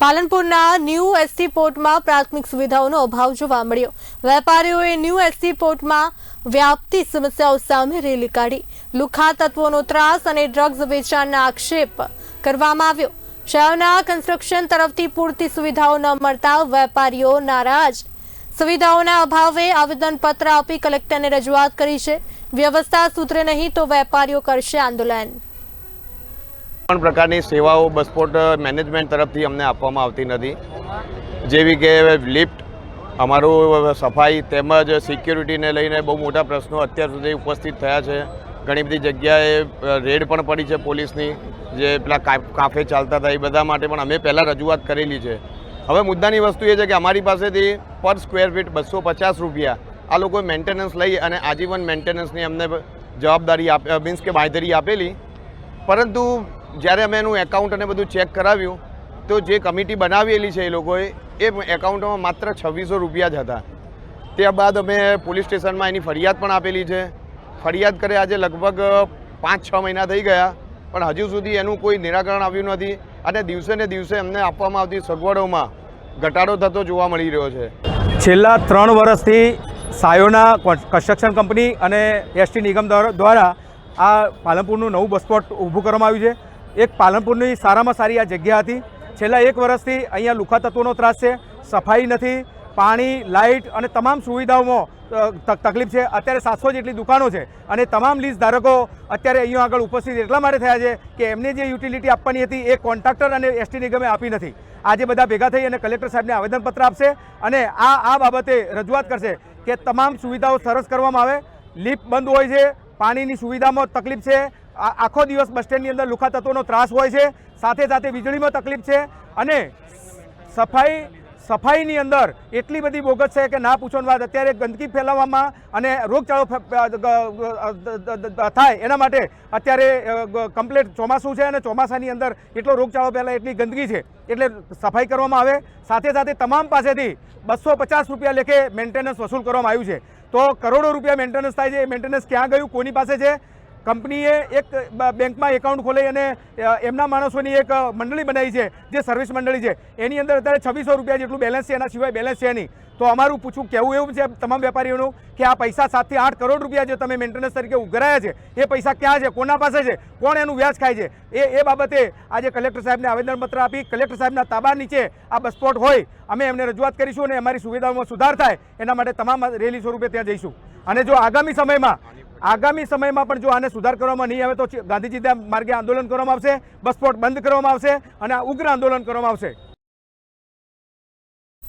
પાલનપુરના new ST પોર્ટમાં પ્રાથમિક સુવિધાઓનો અભાવ જોવા મળ્યો। વેપારીઓએ ન્યૂ એસટી પોર્ટમાં વ્યાપતી સમસ્યાઓ સામે રેલી કાઢી લુખ્ખા તત્વોનો ત્રાસ અને ડ્રગ્સ વેચાણના આક્ષેપ કરવામાં આવ્યો। શહેરના કન્સ્ટ્રક્શન તરફથી પૂરતી સુવિધાઓ ન મળતા વેપારીઓ નારાજ। સુવિધાઓના અભાવે આવેદનપત્ર આપી કલેક્ટરને રજૂઆત કરી છે। વ્યવસ્થા સુધરે નહીં તો વેપારીઓ કરશે આંદોલન। પણ પ્રકારની સેવાઓ બસપોર્ટ મેનેજમેન્ટ તરફથી અમને આપવામાં આવતી નથી, જેવી કે લિફ્ટ, અમારું સફાઈ તેમજ સિક્યુરિટીને લઈને બહુ મોટા પ્રશ્નો અત્યાર સુધી ઉપસ્થિત થયા છે। ઘણી બધી જગ્યાએ રેડ પણ પડી છે પોલીસની, જે પેલા કાફે ચાલતા હતા એ બધા માટે પણ અમે પહેલાં રજૂઆત કરેલી છે। હવે મુદ્દાની વસ્તુ એ છે કે અમારી પાસેથી પર સ્ક્વેર ફીટ 250 રૂપિયા આ લોકોએ મેન્ટેનન્સ લઈ અને આજીવન મેન્ટેનન્સની અમને જવાબદારી મીન્સ કે બાંયધરી આપેલી, પરંતુ જ્યારે અમે એનું એકાઉન્ટ અને બધું ચેક કરાવ્યું તો જે કમિટી બનાવેલી છે એ લોકોએ એ એકાઉન્ટમાં માત્ર 2600 રૂપિયા જ હતા। ત્યારબાદ અમે પોલીસ સ્ટેશનમાં એની ફરિયાદ પણ આપેલી છે। ફરિયાદ કરે આજે લગભગ 5-6 મહિના થઈ ગયા, પણ હજુ સુધી એનું કોઈ નિરાકરણ આવ્યું નથી અને દિવસે ને દિવસે અમને આપવામાં આવતી સગવડોમાં ઘટાડો થતો જોવા મળી રહ્યો છે। છેલ્લા 3 વર્ષથી સાયોના કન્સ્ટ્રક્શન કંપની અને એસટી નિગમ દ્વારા આ પાલનપુરનું નવું બસપોર્ટ ઊભું કરવામાં આવ્યું છે। એક પાલનપુરની સારામાં સારી આ જગ્યા હતી। છેલ્લા 1 વર્ષથી અહીંયા લુખ્ખા તત્વોનો ત્રાસ છે, સફાઈ નથી, પાણી, લાઇટ અને તમામ સુવિધાઓમાં તકલીફ છે। અત્યારે 700 જેટલી દુકાનો છે અને તમામ લીઝ ધારકો અત્યારે અહીંયા આગળ ઉપસ્થિત એટલા માટે થયા છે કે એમને જે યુટિલિટી આપવાની હતી એ કોન્ટ્રાક્ટર અને એસટી નિગમે આપી નથી। આજે બધા ભેગા થઈ અને કલેક્ટર સાહેબને આવેદનપત્ર આપશે અને આ બાબતે રજૂઆત કરશે કે તમામ સુવિધાઓ સરસ કરવામાં આવે। લિફ્ટ બંધ હોય છે, પાણીની સુવિધામાં તકલીફ છે, આખો દિવસ બસ સ્ટેન્ડની અંદર લુખ્ખા તત્વોનો ત્રાસ હોય છે, સાથે સાથે વીજળીમાં તકલીફ છે અને સફાઈની અંદર એટલી બધી બોગસ છે કે ના પૂછવાની વાત। અત્યારે ગંદકી ફેલાવવામાં અને રોગચાળો થાય એના માટે અત્યારે કમ્પ્લેટ ચોમાસું છે અને ચોમાસાની અંદર એટલો રોગચાળો ફેલાય, એટલી ગંદકી છે, એટલે સફાઈ કરવામાં આવે। સાથે સાથે તમામ પાસેથી 250 રૂપિયા લેખે મેન્ટેનન્સ વસૂલ કરવામાં આવ્યું છે। તો કરોડો રૂપિયા મેન્ટેનન્સ થાય છે, એ મેન્ટેનન્સ ક્યાં ગયું, કોની પાસે છે? કંપનીએ એક બેંકમાં એકાઉન્ટ ખોલી અને એમના માણસોની એક મંડળી બનાવી છે, જે સર્વિસ મંડળી છે, એની અંદર અત્યારે 2600 રૂપિયા જેટલું બેલેન્સ છે, એના સિવાય બેલેન્સ છે નહીં। તો અમારું કહેવું એવું છે તમામ વેપારીઓનું કે આ પૈસા 7 થી 8 કરોડ રૂપિયા જે તમે મેન્ટેનન્સ તરીકે ઉઘરાયા છે એ પૈસા ક્યાં છે, કોના પાસે છે, કોણ એનું વ્યાજ ખાય છે, એ બાબતે આજે કલેક્ટર સાહેબને આવેદનપત્ર આપી કલેક્ટર સાહેબના તાબા નીચે આ બસપોર્ટ હોય અમે એમને રજૂઆત કરીશું અને અમારી સુવિધાઓમાં સુધાર થાય એના માટે તમામ રેલી સ્વરૂપે ત્યાં જઈશું। અને જો આગામી સમયમાં પણ જો આને સુધાર કરવામાં નહીં આવે તો ગાંધીજી માર્ગે આંદોલન કરવામાં આવશે, બસપોર્ટ બંધ કરવામાં આવશે અને આ ઉગ્ર આંદોલન કરવામાં આવશે।